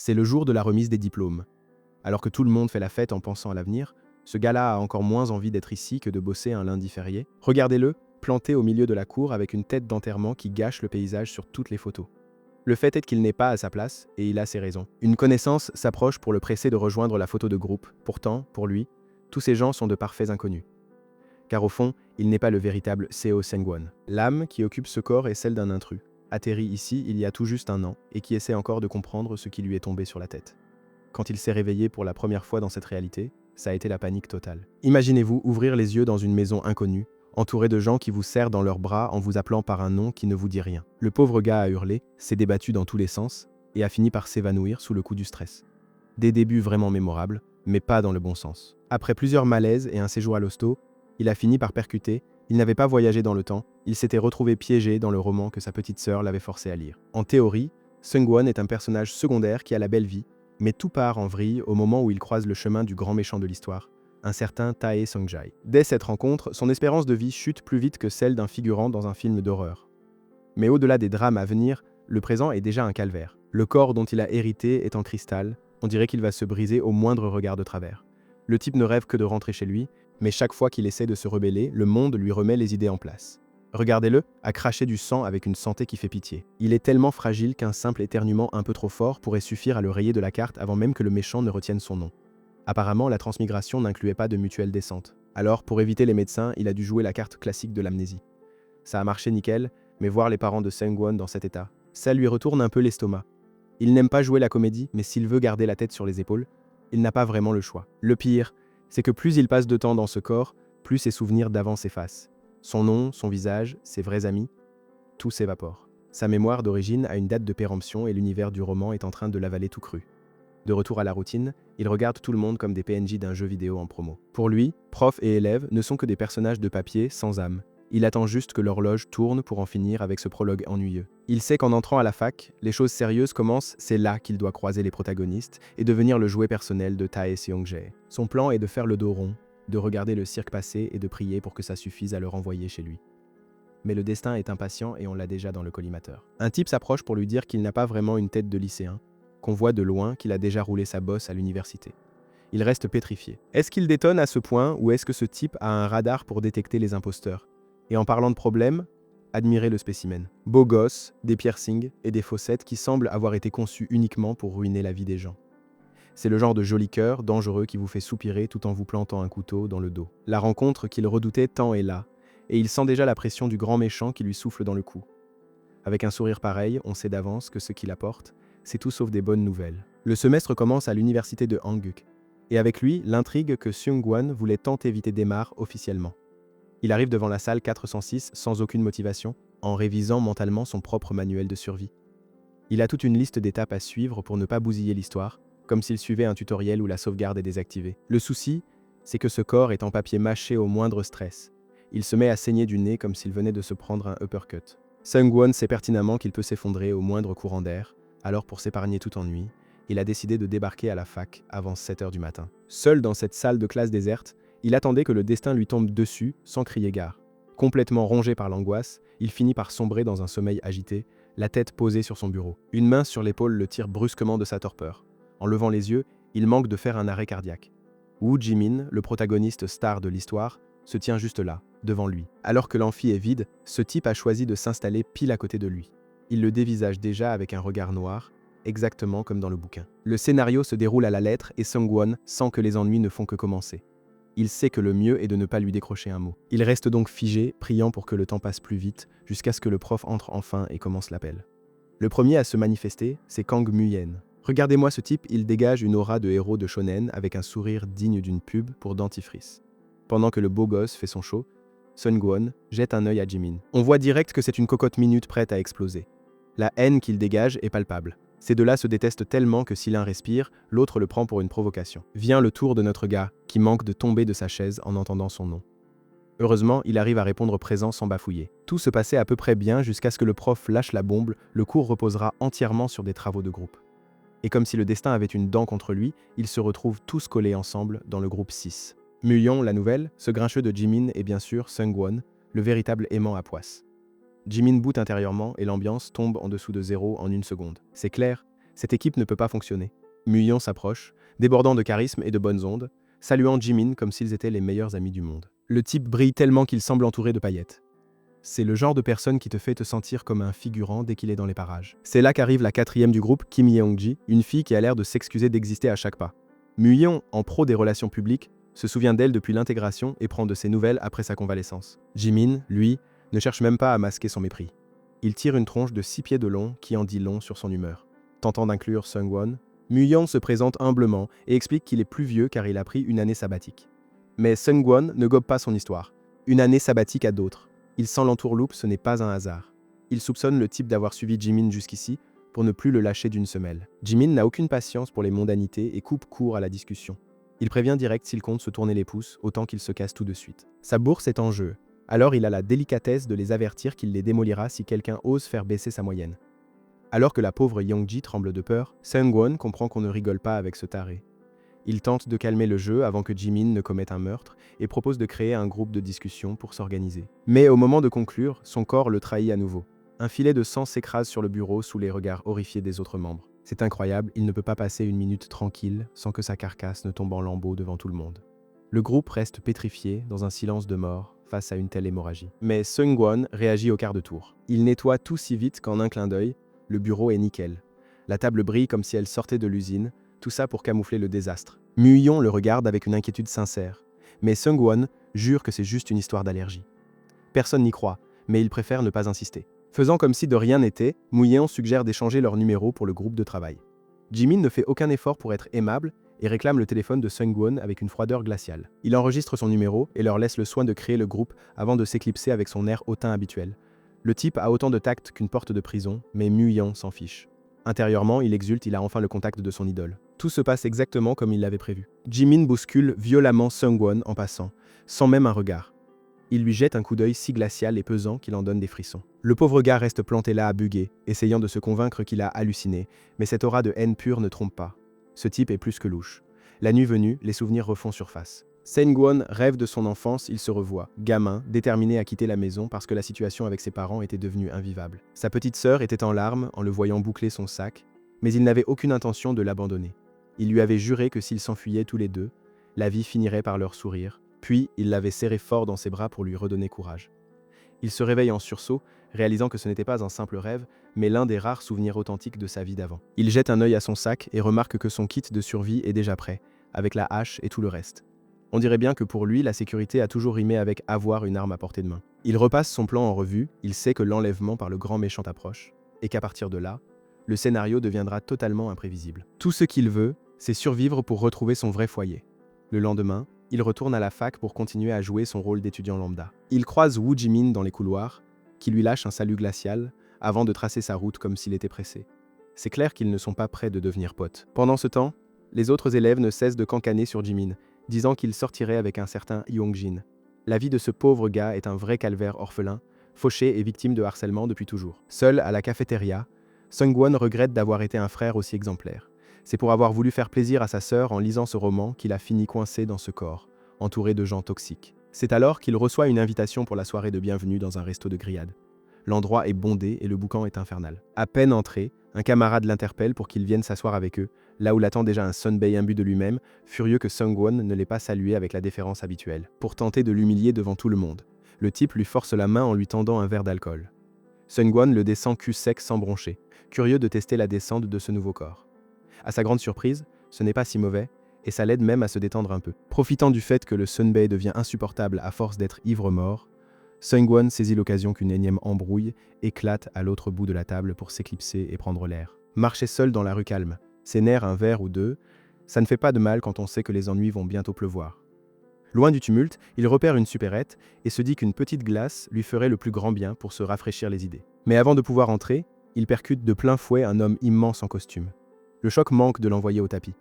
C'est le jour de la remise des diplômes. Alors que tout le monde fait la fête en pensant à l'avenir, ce gars-là a encore moins envie d'être ici que de bosser un lundi férié. Regardez-le, planté au milieu de la cour avec une tête d'enterrement qui gâche le paysage sur toutes les photos. Le fait est qu'il n'est pas à sa place, et il a ses raisons. Une connaissance s'approche pour le presser de rejoindre la photo de groupe. Pourtant, pour lui, tous ces gens sont de parfaits inconnus. Car au fond, il n'est pas le véritable Seo Seung-won. L'âme qui occupe ce corps est celle d'un intrus, atterri ici il y a tout juste un an, et qui essaie encore de comprendre ce qui lui est tombé sur la tête. Quand il s'est réveillé pour la première fois dans cette réalité, ça a été la panique totale. Imaginez-vous ouvrir les yeux dans une maison inconnue, entouré de gens qui vous serrent dans leurs bras en vous appelant par un nom qui ne vous dit rien. Le pauvre gars a hurlé, s'est débattu dans tous les sens, et a fini par s'évanouir sous le coup du stress. Des débuts vraiment mémorables, mais pas dans le bon sens. Après plusieurs malaises et un séjour à l'hosto, il a fini par percuter, il n'avait pas voyagé dans le temps, il s'était retrouvé piégé dans le roman que sa petite sœur l'avait forcé à lire. En théorie, Seung-won est un personnage secondaire qui a la belle vie, mais tout part en vrille au moment où il croise le chemin du grand méchant de l'histoire, un certain Tae Song-jae. Dès cette rencontre, son espérance de vie chute plus vite que celle d'un figurant dans un film d'horreur. Mais au-delà des drames à venir, le présent est déjà un calvaire. Le corps dont il a hérité est en cristal, on dirait qu'il va se briser au moindre regard de travers. Le type ne rêve que de rentrer chez lui, mais chaque fois qu'il essaie de se rebeller, le monde lui remet les idées en place. Regardez-le, à cracher du sang avec une santé qui fait pitié. Il est tellement fragile qu'un simple éternuement un peu trop fort pourrait suffire à le rayer de la carte avant même que le méchant ne retienne son nom. Apparemment, la transmigration n'incluait pas de mutuelle décente. Alors, pour éviter les médecins, il a dû jouer la carte classique de l'amnésie. Ça a marché nickel, mais voir les parents de Seung-won dans cet état, ça lui retourne un peu l'estomac. Il n'aime pas jouer la comédie, mais s'il veut garder la tête sur les épaules, il n'a pas vraiment le choix. Le pire, c'est que plus il passe de temps dans ce corps, plus ses souvenirs d'avant s'effacent. Son nom, son visage, ses vrais amis, tout s'évapore. Sa mémoire d'origine a une date de péremption et l'univers du roman est en train de l'avaler tout cru. De retour à la routine, il regarde tout le monde comme des PNJ d'un jeu vidéo en promo. Pour lui, prof et élèves ne sont que des personnages de papier sans âme. Il attend juste que l'horloge tourne pour en finir avec ce prologue ennuyeux. Il sait qu'en entrant à la fac, les choses sérieuses commencent, c'est là qu'il doit croiser les protagonistes et devenir le jouet personnel de Tae Seong-jae. Son plan est de faire le dos rond, de regarder le cirque passer et de prier pour que ça suffise à le renvoyer chez lui. Mais le destin est impatient et on l'a déjà dans le collimateur. Un type s'approche pour lui dire qu'il n'a pas vraiment une tête de lycéen, qu'on voit de loin qu'il a déjà roulé sa bosse à l'université. Il reste pétrifié. Est-ce qu'il détonne à ce point ou est-ce que ce type a un radar pour détecter les imposteurs? Et en parlant de problème, admirez le spécimen. Beau gosse, des piercings et des fossettes qui semblent avoir été conçus uniquement pour ruiner la vie des gens. C'est le genre de joli cœur dangereux qui vous fait soupirer tout en vous plantant un couteau dans le dos. La rencontre qu'il redoutait tant est là, et il sent déjà la pression du grand méchant qui lui souffle dans le cou. Avec un sourire pareil, on sait d'avance que ce qu'il apporte, c'est tout sauf des bonnes nouvelles. Le semestre commence à l'université de Hanguk, et avec lui, l'intrigue que Seung-won voulait tant éviter démarre officiellement. Il arrive devant la salle 406 sans aucune motivation, en révisant mentalement son propre manuel de survie. Il a toute une liste d'étapes à suivre pour ne pas bousiller l'histoire, comme s'il suivait un tutoriel où la sauvegarde est désactivée. Le souci, c'est que ce corps est en papier mâché au moindre stress. Il se met à saigner du nez comme s'il venait de se prendre un uppercut. Seung-won sait pertinemment qu'il peut s'effondrer au moindre courant d'air, alors pour s'épargner tout ennui, il a décidé de débarquer à la fac avant 7 h du matin. Seul dans cette salle de classe déserte, il attendait que le destin lui tombe dessus sans crier gare. Complètement rongé par l'angoisse, il finit par sombrer dans un sommeil agité, la tête posée sur son bureau. Une main sur l'épaule le tire brusquement de sa torpeur. En levant les yeux, il manque de faire un arrêt cardiaque. Woo Ji-min, le protagoniste star de l'histoire, se tient juste là, devant lui. Alors que l'amphi est vide, ce type a choisi de s'installer pile à côté de lui. Il le dévisage déjà avec un regard noir, exactement comme dans le bouquin. Le scénario se déroule à la lettre et Seung-won sent que les ennuis ne font que commencer. Il sait que le mieux est de ne pas lui décrocher un mot. Il reste donc figé, priant pour que le temps passe plus vite, jusqu'à ce que le prof entre enfin et commence l'appel. Le premier à se manifester, c'est Kang Mu-yen. Regardez-moi ce type, il dégage une aura de héros de shonen avec un sourire digne d'une pub pour dentifrice. Pendant que le beau gosse fait son show, Seung-won jette un œil à Jimin. On voit direct que c'est une cocotte minute prête à exploser. La haine qu'il dégage est palpable. Ces deux-là se détestent tellement que si l'un respire, l'autre le prend pour une provocation. Vient le tour de notre gars, qui manque de tomber de sa chaise en entendant son nom. Heureusement, il arrive à répondre présent sans bafouiller. Tout se passait à peu près bien jusqu'à ce que le prof lâche la bombe, le cours reposera entièrement sur des travaux de groupe. Et comme si le destin avait une dent contre lui, ils se retrouvent tous collés ensemble dans le groupe 6. Muyon, la nouvelle, ce grincheux de Jimin et bien sûr Seung-won, le véritable aimant à poisse. Jimin boute intérieurement et l'ambiance tombe en dessous de zéro en une seconde. C'est clair, Cette équipe ne peut pas fonctionner. Muyon s'approche, débordant de charisme et de bonnes ondes, saluant Jimin comme s'ils étaient les meilleurs amis du monde. Le type brille tellement qu'il semble entouré de paillettes. C'est le genre de personne qui te fait te sentir comme un figurant dès qu'il est dans les parages. C'est là qu'arrive la quatrième du groupe, Kim Yeongji, une fille qui a l'air de s'excuser d'exister à chaque pas. Muyon, en pro des relations publiques, se souvient d'elle depuis l'intégration et prend de ses nouvelles après sa convalescence. Jimin, lui, ne cherche même pas à masquer son mépris. Il tire une tronche de 6 pieds de long qui en dit long sur son humeur. Tentant d'inclure Seungwon, Muyon se présente humblement et explique qu'il est plus vieux car il a pris une année sabbatique. Mais Seungwon ne gobe pas son histoire. Une année sabbatique à d'autres. Il sent l'entourloupe, ce n'est pas un hasard. Il soupçonne le type d'avoir suivi Jimin jusqu'ici pour ne plus le lâcher d'une semelle. Jimin n'a aucune patience pour les mondanités et coupe court à la discussion. Il prévient direct s'il compte se tourner les pouces, autant qu'il se casse tout de suite. Sa bourse est en jeu, alors il a la délicatesse de les avertir qu'il les démolira si quelqu'un ose faire baisser sa moyenne. Alors que la pauvre Yeongji tremble de peur, Seungwon comprend qu'on ne rigole pas avec ce taré. Il tente de calmer le jeu avant que Jimin ne commette un meurtre et propose de créer un groupe de discussion pour s'organiser. Mais au moment de conclure, son corps le trahit à nouveau. Un filet de sang s'écrase sur le bureau sous les regards horrifiés des autres membres. C'est incroyable, il ne peut pas passer une minute tranquille sans que sa carcasse ne tombe en lambeaux devant tout le monde. Le groupe reste pétrifié dans un silence de mort face à une telle hémorragie. Mais Seungwon réagit au quart de tour. Il nettoie tout si vite qu'en un clin d'œil, le bureau est nickel. La table brille comme si elle sortait de l'usine, tout ça pour camoufler le désastre. Muyon le regarde avec une inquiétude sincère, mais Seungwon jure que c'est juste une histoire d'allergie. Personne n'y croit, mais il préfère ne pas insister. Faisant comme si de rien n'était, Muyon suggère d'échanger leurs numéros pour le groupe de travail. Jimin ne fait aucun effort pour être aimable et réclame le téléphone de Seungwon avec une froideur glaciale. Il enregistre son numéro et leur laisse le soin de créer le groupe avant de s'éclipser avec son air hautain habituel. Le type a autant de tact qu'une porte de prison, mais Muyon s'en fiche. Intérieurement, il exulte, il a enfin le contact de son idole. Tout se passe exactement comme il l'avait prévu. Jimin bouscule violemment Seungwon en passant, sans même un regard. Il lui jette un coup d'œil si glacial et pesant qu'il en donne des frissons. Le pauvre gars reste planté là à buguer, essayant de se convaincre qu'il a halluciné, mais cette aura de haine pure ne trompe pas. Ce type est plus que louche. La nuit venue, les souvenirs refont surface. Seungwon rêve de son enfance, il se revoit, gamin, déterminé à quitter la maison parce que la situation avec ses parents était devenue invivable. Sa petite sœur était en larmes en le voyant boucler son sac, mais il n'avait aucune intention de l'abandonner. Il lui avait juré que s'ils s'enfuyaient tous les deux, la vie finirait par leur sourire, puis il l'avait serré fort dans ses bras pour lui redonner courage. Il se réveille en sursaut, réalisant que ce n'était pas un simple rêve, mais l'un des rares souvenirs authentiques de sa vie d'avant. Il jette un œil à son sac et remarque que son kit de survie est déjà prêt, avec la hache et tout le reste. On dirait bien que pour lui, la sécurité a toujours rimé avec avoir une arme à portée de main. Il repasse son plan en revue, il sait que l'enlèvement par le grand méchant approche, et qu'à partir de là, le scénario deviendra totalement imprévisible. Tout ce qu'il veut, c'est survivre pour retrouver son vrai foyer. Le lendemain, il retourne à la fac pour continuer à jouer son rôle d'étudiant lambda. Il croise Woo Jimin dans les couloirs, qui lui lâche un salut glacial, avant de tracer sa route comme s'il était pressé. C'est clair qu'ils ne sont pas prêts de devenir potes. Pendant ce temps, les autres élèves ne cessent de cancaner sur Jimin, disant qu'il sortirait avec un certain Yongjin. La vie de ce pauvre gars est un vrai calvaire orphelin, fauché et victime de harcèlement depuis toujours. Seul à la cafétéria, Seungwon regrette d'avoir été un frère aussi exemplaire. C'est pour avoir voulu faire plaisir à sa sœur en lisant ce roman qu'il a fini coincé dans ce corps, entouré de gens toxiques. C'est alors qu'il reçoit une invitation pour la soirée de bienvenue dans un resto de grillade. L'endroit est bondé et le boucan est infernal. À peine entré, un camarade l'interpelle pour qu'il vienne s'asseoir avec eux, là où l'attend déjà un Sunbae imbu de lui-même, furieux que Seungwon ne l'ait pas salué avec la déférence habituelle, pour tenter de l'humilier devant tout le monde. Le type lui force la main en lui tendant un verre d'alcool. Seungwon le descend cul sec sans broncher, curieux de tester la descente de ce nouveau corps. À sa grande surprise, ce n'est pas si mauvais, et ça l'aide même à se détendre un peu. Profitant du fait que le Sunbae devient insupportable à force d'être ivre-mort, Seungwon saisit l'occasion qu'une énième embrouille éclate à l'autre bout de la table pour s'éclipser et prendre l'air. Marcher seul dans la rue calme, s'énerve un verre ou deux, ça ne fait pas de mal quand on sait que les ennuis vont bientôt pleuvoir. Loin du tumulte, il repère une supérette et se dit qu'une petite glace lui ferait le plus grand bien pour se rafraîchir les idées. Mais avant de pouvoir entrer, il percute de plein fouet un homme immense en costume. Le choc manque de l'envoyer au tapis.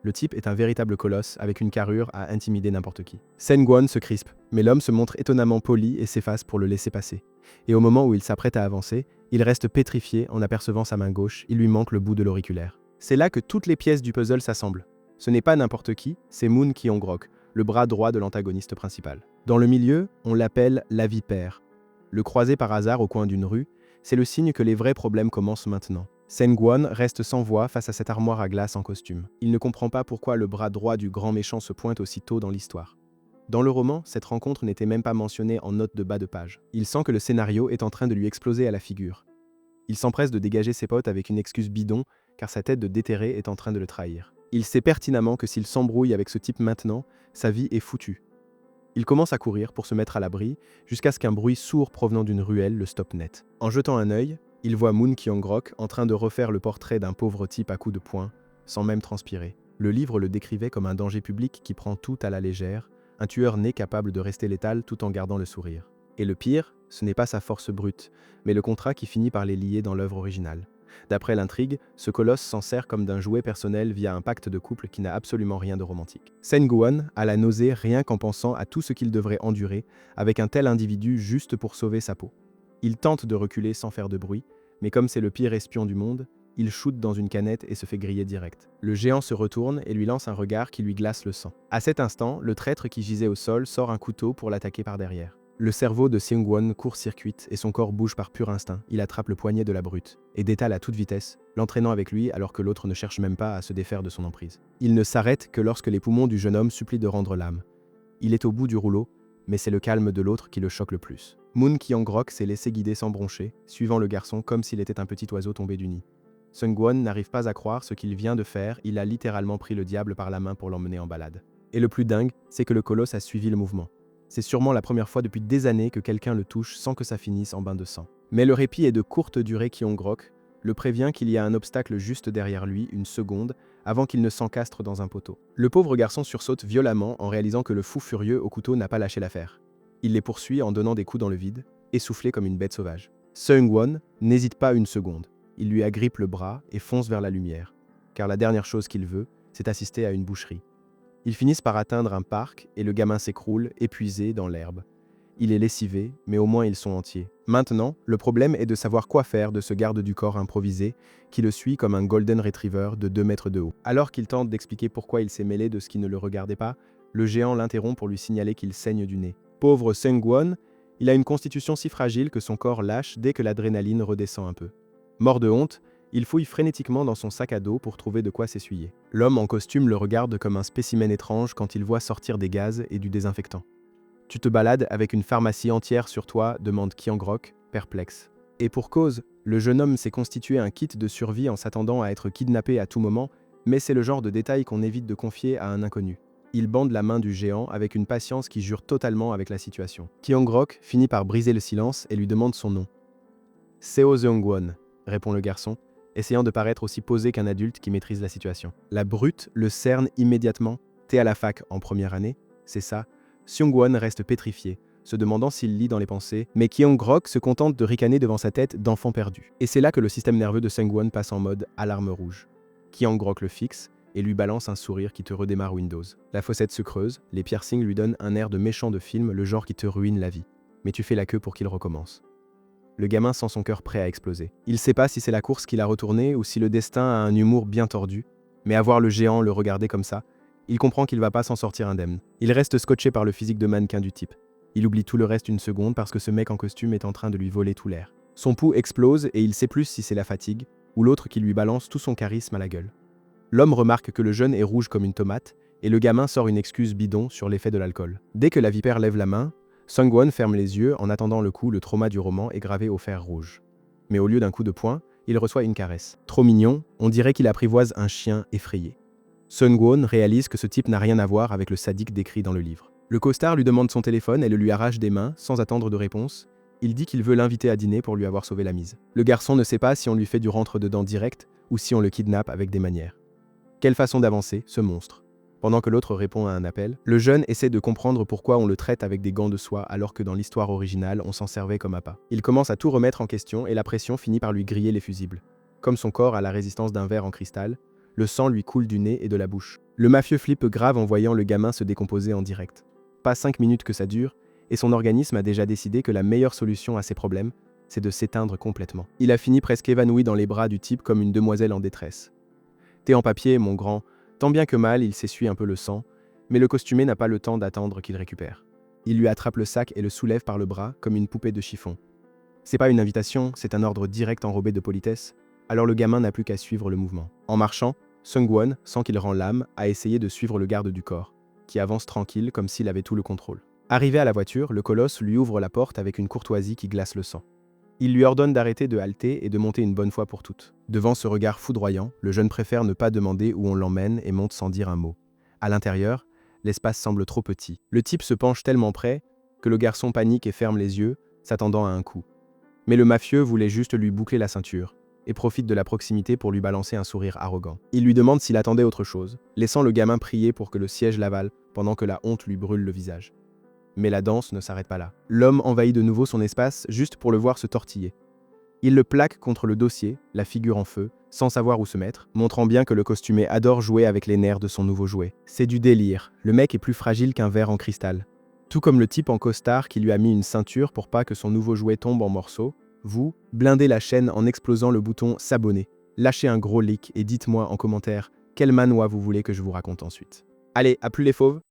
Le type est un véritable colosse avec une carrure à intimider n'importe qui. Seungwon se crispe, mais l'homme se montre étonnamment poli et s'efface pour le laisser passer. Et au moment où il s'apprête à avancer, il reste pétrifié en apercevant sa main gauche, il lui manque le bout de l'auriculaire. C'est là que toutes les pièces du puzzle s'assemblent. Ce n'est pas n'importe qui, c'est Moon Kyung-grok, le bras droit de l'antagoniste principal. Dans le milieu, on l'appelle la vipère. Le croiser par hasard au coin d'une rue, c'est le signe que les vrais problèmes commencent maintenant. Sengwon reste sans voix face à cette armoire à glace en costume. Il ne comprend pas pourquoi le bras droit du grand méchant se pointe aussi tôt dans l'histoire. Dans le roman, cette rencontre n'était même pas mentionnée en note de bas de page. Il sent que le scénario est en train de lui exploser à la figure. Il s'empresse de dégager ses potes avec une excuse bidon, car sa tête de déterré est en train de le trahir. Il sait pertinemment que s'il s'embrouille avec ce type maintenant, sa vie est foutue. Il commence à courir pour se mettre à l'abri, jusqu'à ce qu'un bruit sourd provenant d'une ruelle le stoppe net. En jetant un œil, il voit Moon Kyung-grok en train de refaire le portrait d'un pauvre type à coups de poing, sans même transpirer. Le livre le décrivait comme un danger public qui prend tout à la légère, un tueur né capable de rester létal tout en gardant le sourire. Et le pire, ce n'est pas sa force brute, mais le contrat qui finit par les lier dans l'œuvre originale. D'après l'intrigue, ce colosse s'en sert comme d'un jouet personnel via un pacte de couple qui n'a absolument rien de romantique. Sengwon a la nausée rien qu'en pensant à tout ce qu'il devrait endurer avec un tel individu juste pour sauver sa peau. Il tente de reculer sans faire de bruit, mais comme c'est le pire espion du monde, il shoot dans une canette et se fait griller direct. Le géant se retourne et lui lance un regard qui lui glace le sang. À cet instant, le traître qui gisait au sol sort un couteau pour l'attaquer par derrière. Le cerveau de Seung-won court-circuite et son corps bouge par pur instinct. Il attrape le poignet de la brute et détale à toute vitesse, l'entraînant avec lui alors que l'autre ne cherche même pas à se défaire de son emprise. Il ne s'arrête que lorsque les poumons du jeune homme supplient de rendre l'âme. Il est au bout du rouleau, mais c'est le calme de l'autre qui le choque le plus. Moon Kyung-grok s'est laissé guider sans broncher, suivant le garçon comme s'il était un petit oiseau tombé du nid. Sungwon n'arrive pas à croire ce qu'il vient de faire, il a littéralement pris le diable par la main pour l'emmener en balade. Et le plus dingue, c'est que le colosse a suivi le mouvement. C'est sûrement la première fois depuis des années que quelqu'un le touche sans que ça finisse en bain de sang. Mais le répit est de courte durée. Kyung-grok le prévient qu'il y a un obstacle juste derrière lui, une seconde, avant qu'il ne s'encastre dans un poteau. Le pauvre garçon sursaute violemment en réalisant que le fou furieux au couteau n'a pas lâché l'affaire. Il les poursuit en donnant des coups dans le vide, essoufflé comme une bête sauvage. Seung-won n'hésite pas une seconde. Il lui agrippe le bras et fonce vers la lumière, car la dernière chose qu'il veut, c'est assister à une boucherie. Ils finissent par atteindre un parc et le gamin s'écroule, épuisé, dans l'herbe. Il est lessivé, mais au moins ils sont entiers. Maintenant, le problème est de savoir quoi faire de ce garde du corps improvisé qui le suit comme un golden retriever de 2 mètres de haut. Alors qu'il tente d'expliquer pourquoi il s'est mêlé de ce qui ne le regardait pas, le géant l'interrompt pour lui signaler qu'il saigne du nez. Pauvre Seung-won, il a une constitution si fragile que son corps lâche dès que l'adrénaline redescend un peu. Mort de honte, il fouille frénétiquement dans son sac à dos pour trouver de quoi s'essuyer. L'homme en costume le regarde comme un spécimen étrange quand il voit sortir des gaz et du désinfectant. « Tu te balades avec une pharmacie entière sur toi ?» demande Kyung-grok, perplexe. Et pour cause, le jeune homme s'est constitué un kit de survie en s'attendant à être kidnappé à tout moment, mais c'est le genre de détail qu'on évite de confier à un inconnu. Il bande la main du géant avec une patience qui jure totalement avec la situation. Kyung-grok finit par briser le silence et lui demande son nom. « Seo Seung-won » répond le garçon, essayant de paraître aussi posé qu'un adulte qui maîtrise la situation. La brute le cerne immédiatement. « T'es à la fac en première année ?» C'est ça. Seung-won reste pétrifié, se demandant s'il lit dans les pensées, mais Kyung-grok se contente de ricaner devant sa tête d'enfant perdu. Et c'est là que le système nerveux de Seung-won passe en mode alarme rouge. Kyung-grok le fixe et lui balance un sourire qui te redémarre Windows. La fossette se creuse, les piercings lui donnent un air de méchant de film, le genre qui te ruine la vie. Mais tu fais la queue pour qu'il recommence. Le gamin sent son cœur prêt à exploser. Il sait pas si c'est la course qui l'a retourné ou si le destin a un humour bien tordu, mais à voir le géant le regarder comme ça, il comprend qu'il va pas s'en sortir indemne. Il reste scotché par le physique de mannequin du type. Il oublie tout le reste une seconde parce que ce mec en costume est en train de lui voler tout l'air. Son pouls explose et il sait plus si c'est la fatigue ou l'autre qui lui balance tout son charisme à la gueule. L'homme remarque que le jeune est rouge comme une tomate et le gamin sort une excuse bidon sur l'effet de l'alcool. Dès que la vipère lève la main, Seung-won ferme les yeux en attendant le coup, le trauma du roman est gravé au fer rouge. Mais au lieu d'un coup de poing, il reçoit une caresse. Trop mignon, on dirait qu'il apprivoise un chien effrayé. Seung-won réalise que ce type n'a rien à voir avec le sadique décrit dans le livre. Le costard lui demande son téléphone et le lui arrache des mains sans attendre de réponse. Il dit qu'il veut l'inviter à dîner pour lui avoir sauvé la mise. Le garçon ne sait pas si on lui fait du rentre-dedans direct ou si on le kidnappe avec des manières. Quelle façon d'avancer, ce monstre? Pendant que l'autre répond à un appel, le jeune essaie de comprendre pourquoi on le traite avec des gants de soie alors que dans l'histoire originale, on s'en servait comme appât. Il commence à tout remettre en question et la pression finit par lui griller les fusibles. Comme son corps a la résistance d'un verre en cristal, le sang lui coule du nez et de la bouche. Le mafieux flippe grave en voyant le gamin se décomposer en direct. Pas 5 minutes que ça dure, et son organisme a déjà décidé que la meilleure solution à ses problèmes, c'est de s'éteindre complètement. Il a fini presque évanoui dans les bras du type comme une demoiselle en détresse. « T'es en papier, mon grand », tant bien que mal, il s'essuie un peu le sang, mais le costumé n'a pas le temps d'attendre qu'il récupère. Il lui attrape le sac et le soulève par le bras comme une poupée de chiffon. C'est pas une invitation, c'est un ordre direct enrobé de politesse. Alors le gamin n'a plus qu'à suivre le mouvement. En marchant, Seung-won, sans qu'il rend l'âme, a essayé de suivre le garde du corps, qui avance tranquille comme s'il avait tout le contrôle. Arrivé à la voiture, le colosse lui ouvre la porte avec une courtoisie qui glace le sang. Il lui ordonne d'arrêter de halter et de monter une bonne fois pour toutes. Devant ce regard foudroyant, le jeune préfère ne pas demander où on l'emmène et monte sans dire un mot. À l'intérieur, l'espace semble trop petit. Le type se penche tellement près que le garçon panique et ferme les yeux, s'attendant à un coup. Mais le mafieux voulait juste lui boucler la ceinture et profite de la proximité pour lui balancer un sourire arrogant. Il lui demande s'il attendait autre chose, laissant le gamin prier pour que le siège l'avale pendant que la honte lui brûle le visage. Mais la danse ne s'arrête pas là. L'homme envahit de nouveau son espace juste pour le voir se tortiller. Il le plaque contre le dossier, la figure en feu, sans savoir où se mettre, montrant bien que le costumé adore jouer avec les nerfs de son nouveau jouet. C'est du délire, le mec est plus fragile qu'un verre en cristal. Tout comme le type en costard qui lui a mis une ceinture pour pas que son nouveau jouet tombe en morceaux, vous, blindez la chaîne en explosant le bouton s'abonner. Lâchez un gros like et dites-moi en commentaire quel manoir vous voulez que je vous raconte ensuite. Allez, à plus les fauves!